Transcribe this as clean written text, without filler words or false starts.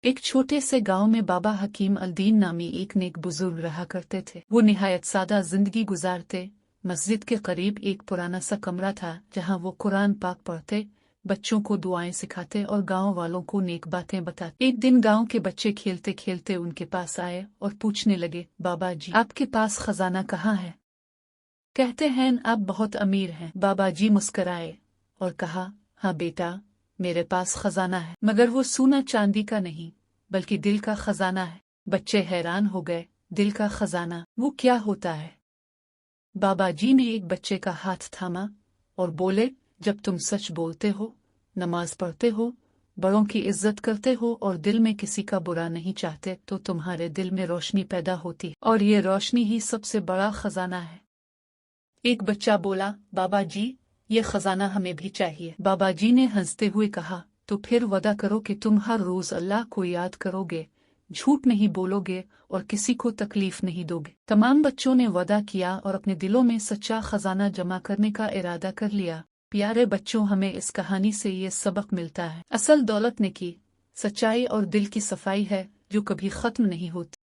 एक छोटे से गांव में बाबा हकीम अल-दीन नामी एक नेक बुजुर्ग रहा करते थे। वो निहायत सादा जिंदगी गुजारते। मस्जिद के करीब एक पुराना सा कमरा था जहां वो कुरान पाक पढ़ते, बच्चों को दुआएं सिखाते और गांव वालों को नेक बातें बताते। एक दिन गांव के बच्चे खेलते खेलते उनके पास आए और पूछने लगे, बाबा जी आपके पास खजाना कहाँ है? कहते हैं आप बहुत अमीर हैं। बाबा जी मुस्कराए और कहा, हाँ बेटा, मेरे पास खजाना है, मगर वो सोना चांदी का नहीं बल्कि दिल का खजाना है। बच्चे हैरान हो गए, दिल का खजाना, वो क्या होता है? बाबा जी ने एक बच्चे का हाथ थामा और बोले, जब तुम सच बोलते हो, नमाज पढ़ते हो, बड़ों की इज्जत करते हो और दिल में किसी का बुरा नहीं चाहते तो तुम्हारे दिल में रोशनी पैदा होती है और ये रोशनी ही सबसे बड़ा खजाना है। एक बच्चा बोला, बाबा जी ये खजाना हमें भी चाहिए। बाबा जी ने हंसते हुए कहा, तो फिर वादा करो कि तुम हर रोज अल्लाह को याद करोगे, झूठ नहीं बोलोगे और किसी को तकलीफ नहीं दोगे। तमाम बच्चों ने वादा किया और अपने दिलों में सच्चा खजाना जमा करने का इरादा कर लिया। प्यारे बच्चों, हमें इस कहानी से ये सबक मिलता है, असल दौलत नेकी, सच्चाई और दिल की सफाई है जो कभी खत्म नहीं होती।